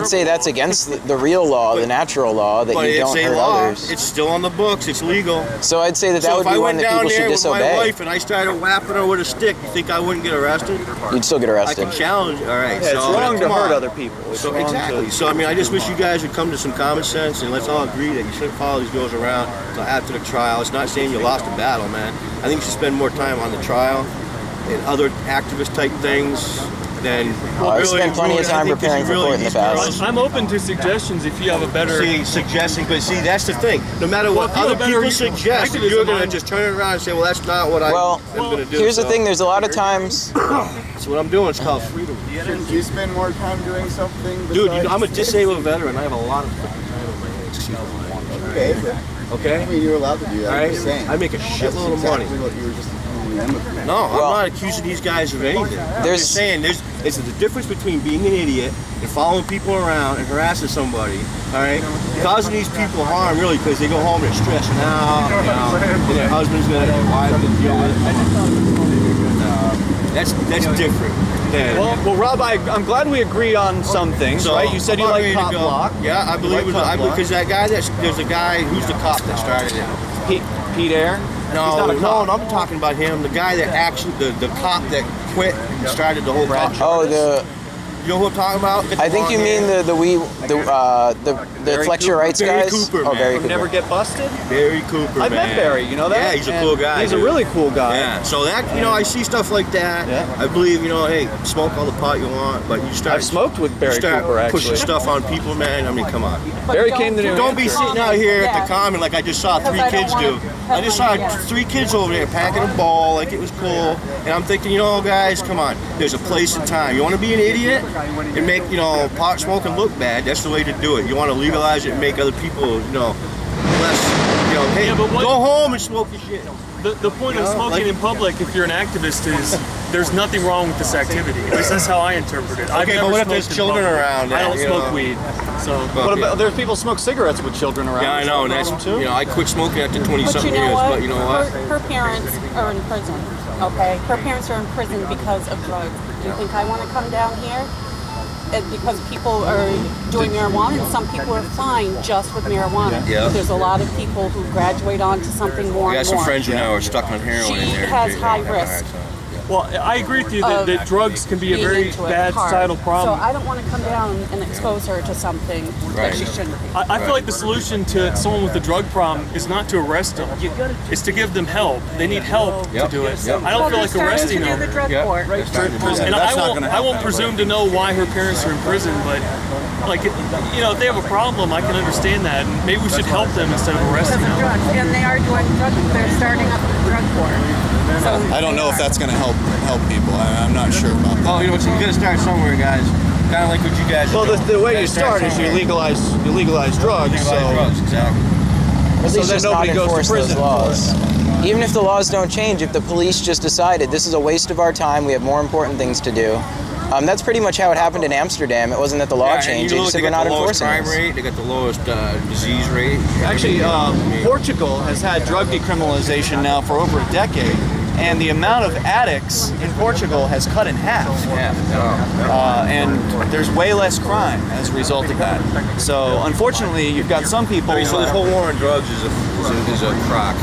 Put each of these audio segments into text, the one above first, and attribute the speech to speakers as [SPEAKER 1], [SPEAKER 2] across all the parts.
[SPEAKER 1] I'd say that's against the real law, the natural law, that you don't hurt others.
[SPEAKER 2] It's still on the books. It's legal.
[SPEAKER 1] So I'd say that would be one that people should disobey.
[SPEAKER 2] If I went down there with my wife and I started whapping her with a stick, you think I wouldn't get arrested?
[SPEAKER 1] You'd still get arrested.
[SPEAKER 2] I can challenge. All right.
[SPEAKER 3] Yeah,
[SPEAKER 2] so
[SPEAKER 3] it's wrong to hurt other people.
[SPEAKER 2] So exactly. So I mean, I just wish you guys would come to some common sense and let's all agree that you shouldn't follow these girls around until after the trial. It's not saying you lost a battle, man. I think you should spend more time on the trial and other activist type things.
[SPEAKER 1] I've spent plenty of time preparing for court in the past.
[SPEAKER 4] I'm open to suggestions if you have a better...
[SPEAKER 2] suggesting, but see, that's the thing. No matter what other people suggest, you're going to just turn it around and say, well, that's not what I'm going to do.
[SPEAKER 1] Here's the thing. There's a lot of times...
[SPEAKER 2] That's what I'm doing. It's called freedom.
[SPEAKER 5] Shouldn't you spend more time doing something?
[SPEAKER 2] Dude, I'm a disabled veteran. I have a lot of time on my hands.
[SPEAKER 5] Okay.
[SPEAKER 2] Okay?
[SPEAKER 5] I mean, you're allowed to do that. I'm just saying.
[SPEAKER 2] I make a shitload of money.
[SPEAKER 5] What you were just
[SPEAKER 2] No, I'm not accusing these guys of anything. I'm just saying there's the difference between being an idiot and following people around and harassing somebody, all right? Causing these people harm, really, because they go home and they're stressing out, and their husband's going to wife to deal with it. That's different.
[SPEAKER 3] Well, Rob, I'm glad we agree on some things, right? You said you like Cop Block.
[SPEAKER 2] Yeah, I believe it. Because that guy, there's a guy who's the cop that started it.
[SPEAKER 3] Pete Ayer?
[SPEAKER 2] No, I'm talking about him. The guy that actually, the cop that quit and started the whole cop.
[SPEAKER 1] Oh,
[SPEAKER 2] you know who I'm talking about?
[SPEAKER 1] I think you mean the Fletcher Rights guys.
[SPEAKER 2] Cooper,
[SPEAKER 1] oh, Barry Cooper.
[SPEAKER 3] Never get busted?
[SPEAKER 2] Barry Cooper.
[SPEAKER 3] I've met Barry. You know that?
[SPEAKER 2] Yeah, he's a cool guy.
[SPEAKER 3] He's a really cool guy.
[SPEAKER 2] Yeah. So that I see stuff like that. Yeah. I believe hey, smoke all the pot you want, but you start.
[SPEAKER 3] I've smoked with Barry Cooper actually.
[SPEAKER 2] Pushing stuff on people, man. I mean, come on.
[SPEAKER 3] Barry came to New
[SPEAKER 2] Don't be sitting out here at the common like I just saw 3 kids do. I just saw 3 kids over there packing a ball like it was cool, and I'm thinking, guys, come on. There's a place and time. You want to be an idiot and make pot smoking look bad? That's the way to do it. You want to legalize it and make other people, less. Hey, go home and smoke your shit.
[SPEAKER 4] The point of smoking in public, if you're an activist, is there's nothing wrong with this activity. At least that's how I interpret it.
[SPEAKER 2] Okay, but what if there's children around?
[SPEAKER 4] I don't smoke weed. So,
[SPEAKER 3] what about there's people smoke cigarettes with children around?
[SPEAKER 2] Yeah, I know, and that's
[SPEAKER 3] too.
[SPEAKER 2] I quit smoking after 20-something years, but you know what?
[SPEAKER 6] Her parents are in prison. Okay, her parents are in prison because of drugs. Do you think I want to come down here? Because people are doing marijuana and some people are fine just with marijuana.
[SPEAKER 2] Yeah.
[SPEAKER 6] But there's a lot of people who graduate onto something more and more.
[SPEAKER 2] I got some friends who now are stuck on heroin in there.
[SPEAKER 6] She has high risk.
[SPEAKER 4] Well, I agree with you that drugs can be a very bad societal problem.
[SPEAKER 6] So I don't want to come down and expose her to something that she shouldn't be.
[SPEAKER 4] I feel like the solution to someone with a drug problem is not to arrest them. It's to give them help. They need help to do it. I don't feel like arresting them. And I won't presume to know why her parents are in prison, but if they have a problem, I can understand that. And maybe we should help them instead of arresting them.
[SPEAKER 6] And they are doing drugs. They're starting up a drug war.
[SPEAKER 7] I don't know if that's going to help people. I'm not sure about that.
[SPEAKER 2] Well, you got to start somewhere, guys. Kind of like what you guys.
[SPEAKER 3] Well, the way you start is you legalize drugs.
[SPEAKER 2] Exactly.
[SPEAKER 1] At least just not enforce those laws. Even if the laws don't change, if the police just decided this is a waste of our time, we have more important things to do. That's pretty much how it happened in Amsterdam. It wasn't that the law changed; they just said we're not enforcing it.
[SPEAKER 2] They got the lowest disease rate.
[SPEAKER 3] Actually, Portugal has had drug decriminalization now for over a decade, and the amount of addicts in Portugal has cut in half. And there's way less crime as a result of that. So, unfortunately, you've got some people.
[SPEAKER 2] So this whole war on drugs is a crock.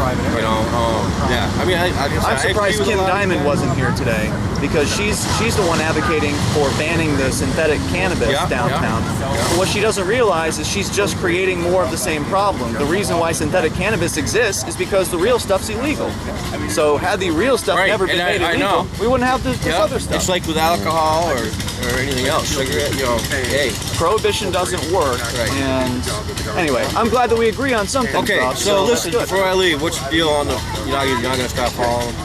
[SPEAKER 3] I'm surprised Kim Diamond wasn't here today because she's the one advocating for banning the synthetic cannabis downtown. But what she doesn't realize is she's just creating more of the same problem. The reason why synthetic cannabis exists is because the real stuff's illegal. So had the real stuff never been made illegal, we wouldn't have this other stuff.
[SPEAKER 2] It's like with alcohol or anything else. Cigarette, hey.
[SPEAKER 3] Prohibition doesn't work.
[SPEAKER 2] Right.
[SPEAKER 3] And anyway, I'm glad that we agree on something.
[SPEAKER 2] Okay,
[SPEAKER 3] Rob,
[SPEAKER 2] so listen, before I leave, what's the deal on you're not going to stop following?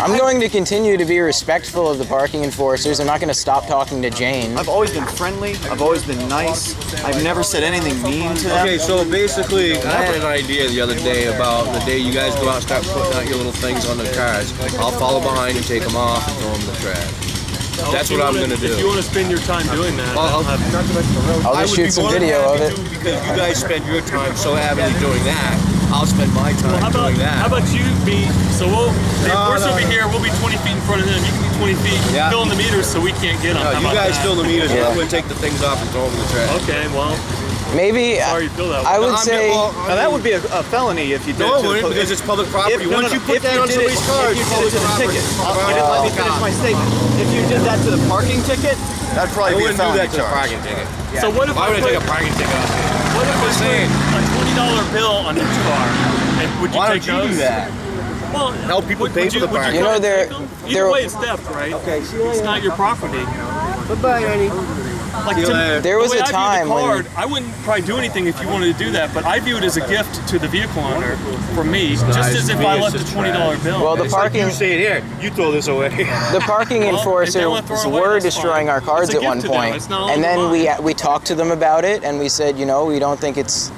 [SPEAKER 1] I'm going to continue to be respectful of the parking enforcers. I'm not going to stop talking to Jane.
[SPEAKER 3] I've always been friendly. I've always been nice. I've never said anything mean to them.
[SPEAKER 2] Okay, so basically, I had an idea the other day about the day you guys go out and start putting out your little things on the cars. I'll follow behind and take them off and throw them in the trash. That's what I'm going to do.
[SPEAKER 4] If you want to spend your time doing that,
[SPEAKER 1] I'll just shoot some video of it.
[SPEAKER 2] Because you guys spend your time so avidly doing that. I'll spend my time doing that.
[SPEAKER 4] How about you be, so the enforcer will be here, we'll be 20 feet in front of them, you can be 20 feet, filling the meters so we can't get them.
[SPEAKER 2] No, you guys fill the meters, and I'm going to take the things off and throw them in the trash.
[SPEAKER 4] Okay, well.
[SPEAKER 1] Maybe
[SPEAKER 4] Sorry you feel that way.
[SPEAKER 1] I would say
[SPEAKER 3] now that would be a felony if you did.
[SPEAKER 2] No, it wouldn't, because it's public property. Once you put that on somebody's car, it's public property.
[SPEAKER 3] You didn't let me finish my statement. If you did that to the parking ticket, that'd probably be a felony
[SPEAKER 2] do that to a
[SPEAKER 3] charge.
[SPEAKER 2] parking ticket.
[SPEAKER 4] So what if
[SPEAKER 2] Why
[SPEAKER 4] I
[SPEAKER 2] would I take a parking ticket off here?
[SPEAKER 4] What if I put a $20 bill on each car? And would you
[SPEAKER 2] Why
[SPEAKER 4] take
[SPEAKER 2] don't you
[SPEAKER 4] those?
[SPEAKER 2] do that?
[SPEAKER 4] Well,
[SPEAKER 2] help people pay for the parking.
[SPEAKER 1] You know,
[SPEAKER 4] either way, it's theft, right? Okay, it's not your property.
[SPEAKER 2] Goodbye, Eddie.
[SPEAKER 4] Like
[SPEAKER 1] there was a time when
[SPEAKER 4] I wouldn't probably do anything if you wanted to do that, but I view it as a gift to the vehicle owner for me, just as if I left a $20 bill.
[SPEAKER 1] well, the parking.
[SPEAKER 2] You say it here. You throw this away.
[SPEAKER 1] The parking enforcers were destroying our cards at one point, and then we talked to them about it, and we said, you know, we don't think it's.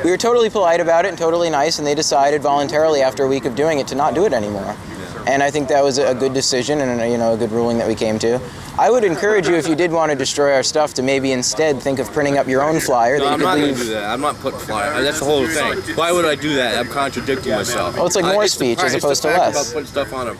[SPEAKER 1] We were totally polite about it and totally nice, and they decided voluntarily after a week of doing it to not do it anymore. And I think that was a good decision and a good ruling that we came to. I would encourage you, if you did want to destroy our stuff, to maybe instead think of printing up your own flyer.
[SPEAKER 2] No,
[SPEAKER 1] that
[SPEAKER 2] I'm
[SPEAKER 1] you could
[SPEAKER 2] not going
[SPEAKER 1] leave.
[SPEAKER 2] to do that. I'm not putting flyer. That's the whole thing. Why would I do that? I'm contradicting myself.
[SPEAKER 1] Well, it's like more speech as opposed to less.
[SPEAKER 2] About putting stuff on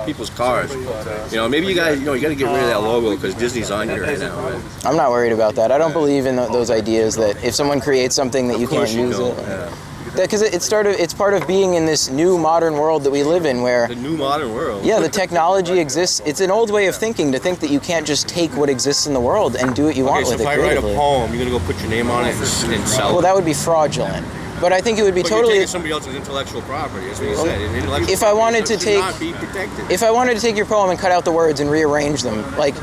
[SPEAKER 2] people's cars. You know, maybe you guys, you got to get rid of that logo because Disney's on here right now. Right?
[SPEAKER 1] I'm not worried about that. I don't believe in those ideas that if someone creates something that you can't use it.
[SPEAKER 2] Yeah.
[SPEAKER 1] Because it's part of being in this new modern world that we live in, where
[SPEAKER 2] the new modern world.
[SPEAKER 1] Yeah, the technology exists. It's an old way of thinking to think that you can't just take what exists in the world and do what you want with it
[SPEAKER 2] if I
[SPEAKER 1] creatively.
[SPEAKER 2] write a poem, you're gonna go put your name on it and sell it.
[SPEAKER 1] Well, that would be fraudulent. But I think it would be totally.
[SPEAKER 2] You're taking somebody else's intellectual property. That's what you said. Intellectual
[SPEAKER 1] if I wanted to take,
[SPEAKER 2] not be protected.
[SPEAKER 1] If I wanted to take your poem and cut out the words and rearrange them, like,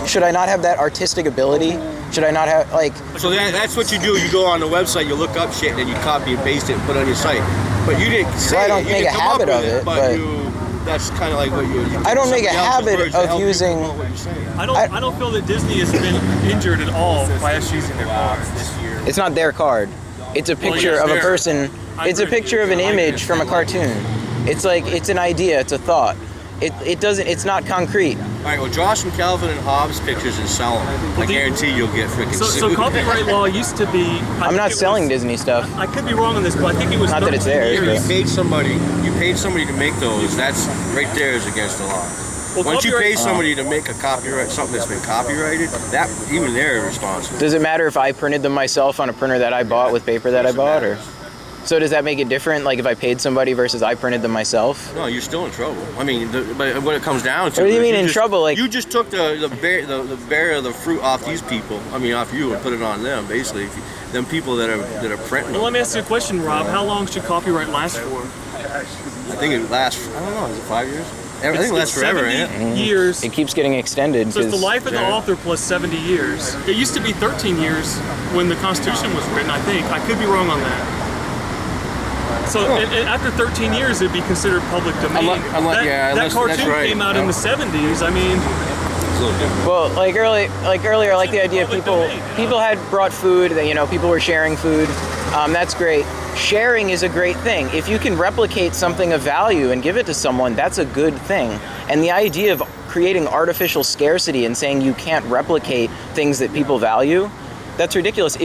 [SPEAKER 1] should I not have that artistic ability? Should I not have like?
[SPEAKER 2] So that's what you do. You go on the website, you look up shit, and then you copy and paste it and put it on your site. But you didn't say
[SPEAKER 1] well, I don't
[SPEAKER 2] it. You
[SPEAKER 1] make a
[SPEAKER 2] come up
[SPEAKER 1] habit
[SPEAKER 2] with
[SPEAKER 1] of it,
[SPEAKER 2] but that's kind of like what you.
[SPEAKER 1] I don't make a habit of using.
[SPEAKER 4] I don't feel that Disney has been injured at all by us using their cards this year.
[SPEAKER 1] It's not their card. It's a picture of a person. It's a picture of an image from a cartoon. It's like it's an idea. It's a thought. It doesn't. It's not concrete.
[SPEAKER 2] All right. Well, draw some Calvin and Hobbes pictures and sell them. I guarantee you'll get freaking sued.
[SPEAKER 4] So copyright law used to be.
[SPEAKER 1] I'm not selling Disney stuff.
[SPEAKER 4] I could be wrong on this, but I think it was
[SPEAKER 1] not that it's theirs.
[SPEAKER 2] You paid somebody. You paid somebody to make those. That's right there is against the law. Well, once you pay somebody to make a copyright, something that's been copyrighted, that even they're responsible.
[SPEAKER 1] Does it matter if I printed them myself on a printer that I bought with paper that I bought, or? So does that make it different? Like if I paid somebody versus I printed them myself?
[SPEAKER 2] No, you're still in trouble. I mean, but what it comes down to.
[SPEAKER 1] What do you mean in trouble? Like
[SPEAKER 2] you just took the fruit off these people. I mean, off you and put it on them. Basically, them people that are printing.
[SPEAKER 4] Well, let me ask you a question, Rob. How long should copyright last for?
[SPEAKER 2] I think it lasts. I don't know. Is it 5 years? I think it lasts forever.
[SPEAKER 4] 70 years.
[SPEAKER 1] It keeps getting extended.
[SPEAKER 4] So it's the life of the author plus 70 years. It used to be 13 years when the Constitution was written. I think I could be wrong on that. So after 13 years, it'd be considered public domain. That cartoon came out in the 70s. I mean,
[SPEAKER 1] well, like earlier, I like the idea of people had brought food. That people were sharing food. That's great. Sharing is a great thing. If you can replicate something of value and give it to someone, that's a good thing. And the idea of creating artificial scarcity and saying you can't replicate things that people value, that's ridiculous.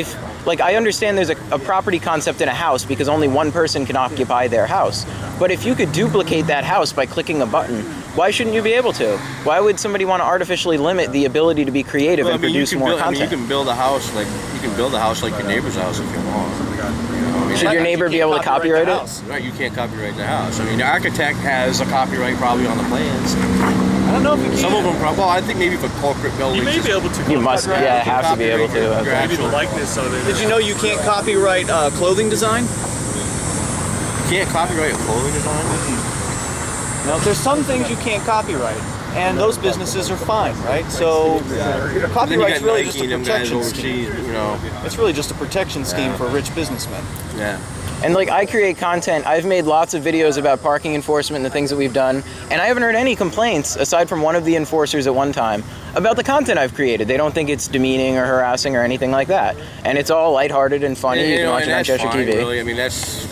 [SPEAKER 1] I understand there's a property concept in a house because only one person can occupy their house. But if you could duplicate that house by clicking a button, why shouldn't you be able to? Why would somebody want to artificially limit the ability to be creative and produce more content?
[SPEAKER 2] You can build a house like your neighbor's house if you want.
[SPEAKER 1] Should your neighbor be able to copyright it?
[SPEAKER 2] Right, you can't copyright the house. I mean, the architect has a copyright probably on the plans.
[SPEAKER 3] I don't know if you can.
[SPEAKER 2] Some of them probably. Well, I think maybe for corporate buildings.
[SPEAKER 4] You may be able to.
[SPEAKER 1] You must. Yeah, have to be able to.
[SPEAKER 4] Maybe the likeness of it.
[SPEAKER 3] Did you know you can't copyright clothing design?
[SPEAKER 2] You can't copyright a clothing design?
[SPEAKER 3] No, there's some things you can't copyright, and those businesses are fine, right? So copyright's really just a protection scheme. It's really just a protection scheme for rich businessmen.
[SPEAKER 2] Yeah.
[SPEAKER 1] And I create content. I've made lots of videos about parking enforcement and the things that we've done, and I haven't heard any complaints, aside from one of the enforcers at one time, about the content I've created. They don't think it's demeaning or harassing or anything like that. And it's all lighthearted and funny. You can watch it on Cheshire TV.
[SPEAKER 2] Really. I mean, that's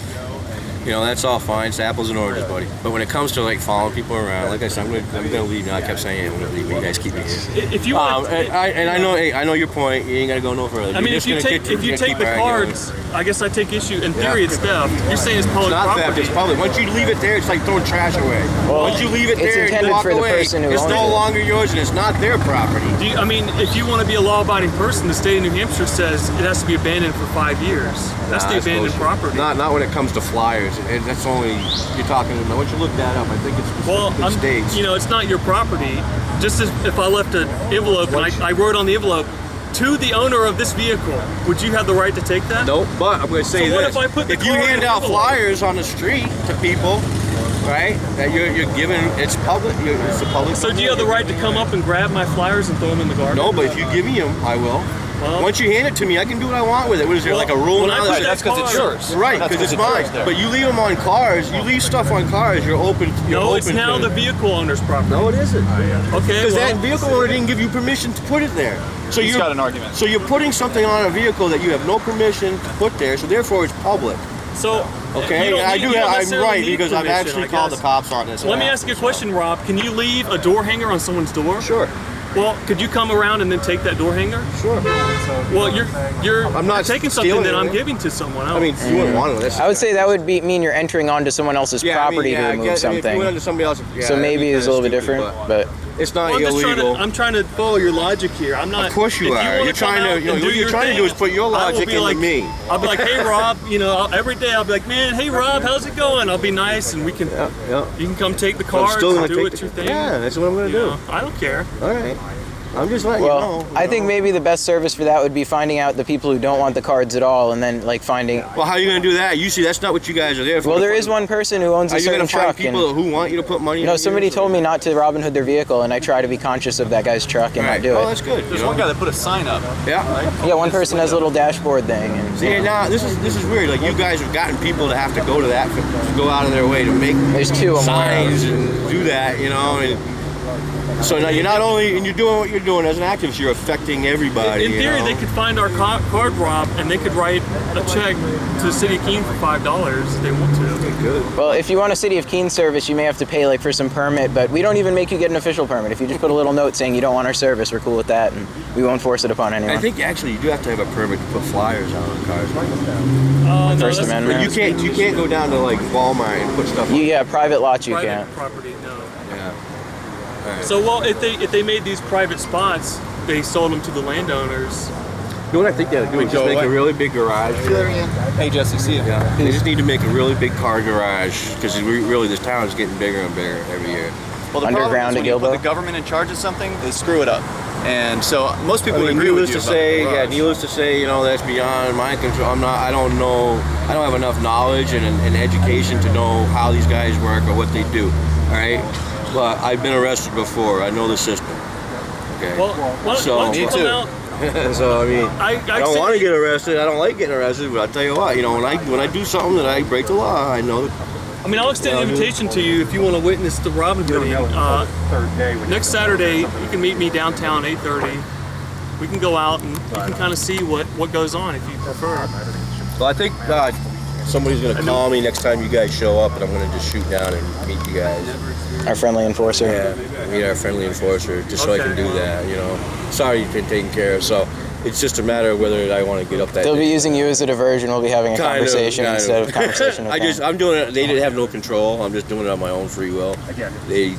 [SPEAKER 2] You know, that's all fine. It's apples and oranges, buddy. But when it comes to like following people around, like I said, I'm gonna leave now. I kept saying, I'm gonna leave. You guys keep me here.
[SPEAKER 4] If you want,
[SPEAKER 2] I know your point. You ain't gotta go no further.
[SPEAKER 4] I mean, if you take the cards, I guess I take issue. In theory, it's theft. You're saying it's public property.
[SPEAKER 2] It's not theft. It's public. Once you leave it there, it's like throwing trash away.
[SPEAKER 1] Well,
[SPEAKER 2] once you leave it there and you walk away, it's no longer yours and it's not their property.
[SPEAKER 4] I mean, if you want to be a law-abiding person, the state of New Hampshire says it has to be abandoned for 5 years. That's the abandoned property.
[SPEAKER 2] Not when it comes to flyers. That's only you're talking. Once you look that up, I think it's states.
[SPEAKER 4] You know, it's not your property. Just as if I left an envelope and I wrote on the envelope, to the owner of this vehicle, would you have the right to take that?
[SPEAKER 2] Nope, but I'm going to say
[SPEAKER 4] so
[SPEAKER 2] this. If you hand out flyers on the street to people, right, that you're giving, it's public, it's a public.
[SPEAKER 4] So do you have the right to come up and grab my flyers and throw them in the garbage?
[SPEAKER 2] No, but if you give me them, I will. Well, once you hand it to me, I can do what I want with it. What is there, like a rule now?
[SPEAKER 3] That's because it's yours.
[SPEAKER 2] Right, because it's mine. But you leave them on cars, you leave stuff on cars, you're open.
[SPEAKER 4] It's now the vehicle owner's property.
[SPEAKER 2] No, it isn't.
[SPEAKER 4] Okay,
[SPEAKER 2] because that vehicle owner didn't give you permission to put it there. So
[SPEAKER 3] He's got an argument.
[SPEAKER 2] So you're putting something on a vehicle that you have no permission to put there, so therefore it's public.
[SPEAKER 4] So
[SPEAKER 2] okay, I'm right because I've actually called the cops on this.
[SPEAKER 4] Let me ask you a question, Rob. Can you leave a door hanger on someone's door?
[SPEAKER 2] Sure.
[SPEAKER 4] Well, could you come around and then take that door hanger?
[SPEAKER 2] Sure.
[SPEAKER 4] Well, I'm not taking something that I'm giving to someone else.
[SPEAKER 2] I mean, you wouldn't want to.
[SPEAKER 1] I would say that would mean you're entering onto someone else's property to remove something.
[SPEAKER 2] If you went onto somebody else,
[SPEAKER 1] so maybe it's a little bit different, but
[SPEAKER 2] it's not illegal.
[SPEAKER 4] I'm trying to follow your logic here. I'm not.
[SPEAKER 2] Of course you are. You're trying to. What you're trying to do is put your logic into me.
[SPEAKER 4] I'll be like, hey Rob, every day I'll be like, man, hey Rob, how's it going? I'll be nice, and we can. You can come take the cards and do what you think.
[SPEAKER 2] Yeah, that's what I'm gonna do.
[SPEAKER 4] I don't care.
[SPEAKER 2] All right. I'm just letting you know.
[SPEAKER 1] I think maybe the best service for that would be finding out the people who don't want the cards at all, and then like finding.
[SPEAKER 2] Well, how are you going to do that? You see, that's not what you guys are there for.
[SPEAKER 1] Well, there is one person who owns a certain truck.
[SPEAKER 2] Are you going to find people who want you to put money?
[SPEAKER 1] No, somebody told me not to Robin Hood their vehicle, and I try to be conscious of that guy's truck and not do it.
[SPEAKER 2] Oh, that's good.
[SPEAKER 3] There's one guy that put a sign up.
[SPEAKER 2] Yeah.
[SPEAKER 3] Right?
[SPEAKER 1] Yeah, one person has a little dashboard thing. And,
[SPEAKER 2] see, now this is weird. Like you guys have gotten people to have to go to that, to go out of their way to make signs and do that, and. So now you're not only, and you're doing what you're doing as an activist, you're affecting everybody.
[SPEAKER 4] In theory, they could find our card, Rob, and they could write a check to the city of Keene for $5 if they want to.
[SPEAKER 2] Okay, good.
[SPEAKER 1] Well, if you want a City of Keene service, you may have to pay like for some permit, but we don't even make you get an official permit. If you just put a little note saying you don't want our service, we're cool with that, and we won't force it upon anyone.
[SPEAKER 2] I think actually you do have to have a permit to put flyers on cars.
[SPEAKER 1] First Amendment.
[SPEAKER 2] But you can't go down to like Walmart and put stuff.
[SPEAKER 1] Yeah, private lots you can't.
[SPEAKER 4] Property, no.
[SPEAKER 2] Yeah. Right.
[SPEAKER 4] So, well, if they made these private spots, they sold them to the landowners.
[SPEAKER 2] You know what I think they would do is just make a really big garage.
[SPEAKER 3] Hey, Jesse, see you.
[SPEAKER 2] Yeah. They just need to make a really big car garage because really this town is getting bigger and bigger every year.
[SPEAKER 3] Well, the
[SPEAKER 1] underground
[SPEAKER 3] problem is when you put the government in charge of something, they screw it up. And so most people agree with you.
[SPEAKER 2] Needless to say, that's beyond my control. I don't know. I don't have enough knowledge and education to know how these guys work or what they do. All right. But I've been arrested before. I know the system. Okay.
[SPEAKER 4] Well, me too.
[SPEAKER 2] So I mean, I don't want to get arrested. I don't like getting arrested. But I tell you what, when I do something that I break the law, I know.
[SPEAKER 4] I mean, I'll extend an invitation to you if you want to witness the Robin Hood. Next Saturday, you can meet me downtown 8:30. We can go out and you can kind of see what goes on if you prefer.
[SPEAKER 2] Well, I think somebody's going to call me next time you guys show up, and I'm going to just shoot down and meet you guys.
[SPEAKER 1] Our friendly enforcer.
[SPEAKER 2] Yeah, meet our friendly enforcer, just so I can do that. Sorry you've been taken care of. So it's just a matter of whether I want to get up that.
[SPEAKER 1] They'll be using you as a diversion. We'll be having a conversation instead of conversation with them.
[SPEAKER 2] I'm doing it. They didn't have no control. I'm just doing it on my own free will. They,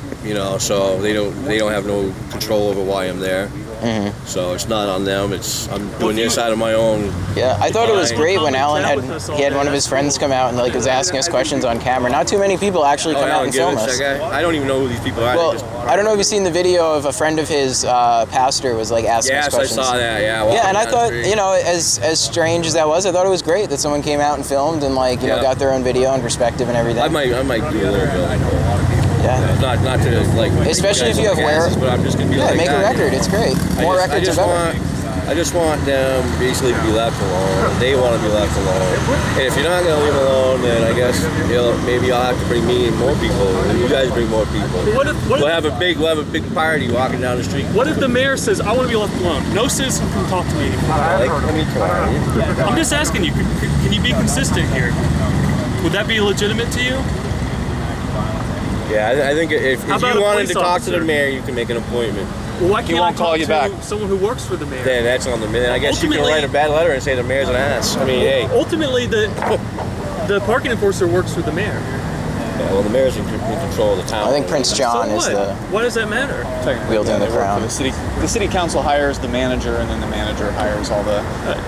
[SPEAKER 2] so they don't have no control over why I'm there. Mm-hmm. So it's not on them. I'm doing this out of my own.
[SPEAKER 1] Yeah, I thought it was great when Alan had one of his friends come out and was asking us questions on camera. Not too many people actually come out and film us.
[SPEAKER 2] I don't even know who these people are.
[SPEAKER 1] Well, I don't know if you've seen the video of a friend of his pastor was asking us questions.
[SPEAKER 2] Yes, I saw that. Yeah.
[SPEAKER 1] Yeah, and I thought as strange as that was, I thought it was great that someone came out and filmed and got their own video and perspective and everything.
[SPEAKER 2] I might do a little bit.
[SPEAKER 1] Yeah.
[SPEAKER 2] Not to
[SPEAKER 1] especially if you have
[SPEAKER 2] but I'm just gonna be
[SPEAKER 1] make a record. It's great. More records are better.
[SPEAKER 2] I just want them basically to be left alone. They want to be left alone. And if you're not going to leave them alone, then I guess maybe I'll have to bring me and more people. And you guys bring more people. We'll have a big party walking down the street.
[SPEAKER 4] What if the mayor says, I want to be left alone? No citizen can talk to me anymore. I'm just asking you, can you be consistent here? Would that be legitimate to you?
[SPEAKER 2] Yeah, I think if you wanted to talk to the mayor, you can make an appointment.
[SPEAKER 4] Well, why can't I talk to someone who works for the mayor?
[SPEAKER 2] Then that's on the mayor. I guess you can write a bad letter and say the mayor's an ass. I mean, hey.
[SPEAKER 4] Ultimately, the parking enforcer works for the mayor.
[SPEAKER 2] Yeah, well, the mayor's in control of the town.
[SPEAKER 1] I think Prince John is the.
[SPEAKER 4] Why does that matter?
[SPEAKER 1] Wielding the crown.
[SPEAKER 3] The city council hires the manager, and then the manager hires all the.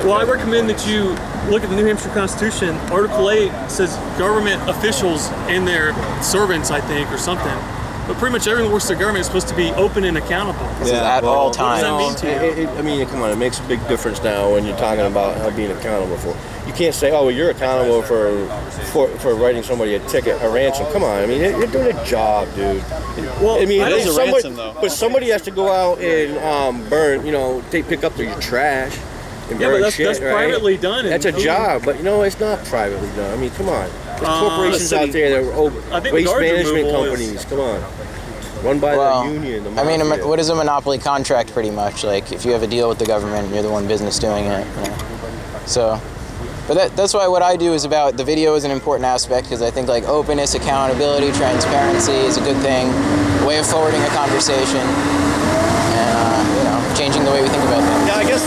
[SPEAKER 4] Well, I recommend that you look at the New Hampshire Constitution. Article 8 says government officials and their servants, I think, or something. But pretty much everyone who works for the government is supposed to be open and accountable.
[SPEAKER 1] At all times.
[SPEAKER 4] What does that mean to you?
[SPEAKER 2] I mean, come on, it makes a big difference now when you're talking about being accountable for. You can't say, oh, well, you're accountable for writing somebody a ticket, a ransom. Come on, I mean, you're doing a job, dude.
[SPEAKER 4] Well,
[SPEAKER 2] I mean,
[SPEAKER 3] that is a ransom, though.
[SPEAKER 2] But somebody has to go out and burn, pick up your trash. And burn
[SPEAKER 4] but
[SPEAKER 2] shit,
[SPEAKER 4] that's privately done.
[SPEAKER 2] That's a job, but it's not privately done. I mean, come on. There's corporations out there that are waste management companies. Come on. Run by the union.
[SPEAKER 1] I mean, what is a monopoly contract pretty much? Like, if you have a deal with the government, you're the one business doing it. So, but that's why what I do is about the video is an important aspect because I think like openness, accountability, transparency is a good thing, a way of forwarding a conversation, and changing the way we think about things.
[SPEAKER 3] Yeah, I guess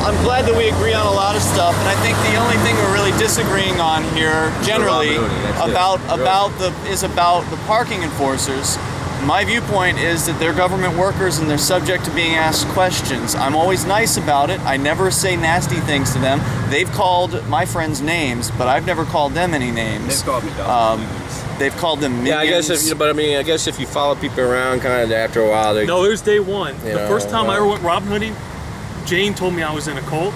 [SPEAKER 3] I'm glad that we agree on a lot of stuff, and I think the only thing we're really disagreeing on here, generally, about the parking enforcers. My viewpoint is that they're government workers and they're subject to being asked questions. I'm always nice about it. I never say nasty things to them. They've called my friends names, but I've never called them any names.
[SPEAKER 2] They've called me
[SPEAKER 3] they've called them minions.
[SPEAKER 2] Yeah, I guess if you follow people around, kind of after a while, they.
[SPEAKER 4] No, it was day one. The first time I ever went Robin Hooding, Jane told me I was in a cult.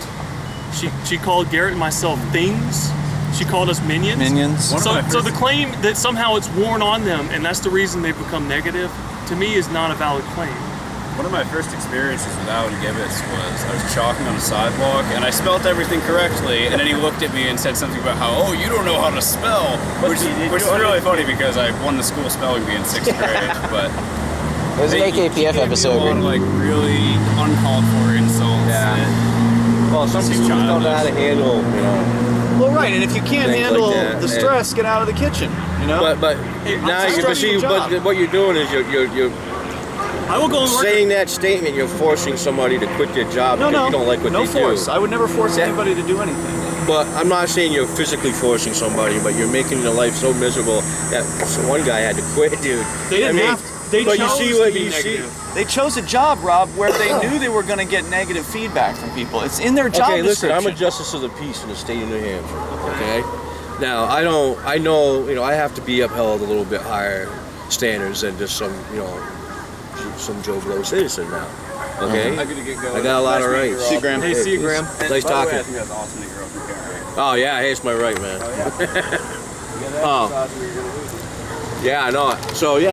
[SPEAKER 4] She called Garrett and myself things. She called us minions. So the claim that somehow it's worn on them and that's the reason they've become negative, to me is not a valid claim.
[SPEAKER 8] One of my first experiences with Alan Gibbets was I was chalking on a sidewalk and I spelled everything correctly, and then he looked at me and said something about how, you don't know how to spell, which is really funny because I won the school spelling bee in 6th grade, but
[SPEAKER 1] there's an AKPF episode.
[SPEAKER 8] On, like really uncalled for insults.
[SPEAKER 2] Yeah. Well, some people just don't know how to handle,
[SPEAKER 3] Well, right, and if you can't handle the stress, get out of the kitchen.
[SPEAKER 2] But what you're doing is you're
[SPEAKER 4] I will go and
[SPEAKER 2] saying that statement. You're forcing somebody to quit their job because you don't like what they
[SPEAKER 3] force.
[SPEAKER 2] do.
[SPEAKER 3] I would never force anybody to do anything.
[SPEAKER 2] But I'm not saying you're physically forcing somebody, but you're making their life so miserable that one guy had to quit, dude.
[SPEAKER 4] They didn't have to.
[SPEAKER 3] They chose a job, Rob, where they knew they were going to get negative feedback from people. It's in their job description.
[SPEAKER 2] Listen, I'm a justice of the peace in the state of New Hampshire. Okay. Now I know I have to be upheld a little bit higher standards than just some Joe Blow citizen now. Okay. I got a lot of rights.
[SPEAKER 3] See you, Graham.
[SPEAKER 4] Hey, see you, Graham.
[SPEAKER 2] Nice talking.
[SPEAKER 8] I think that's awesome that you're open camera.
[SPEAKER 2] Oh yeah, hey, it's my right, man. Oh. Yeah, I know. So yeah.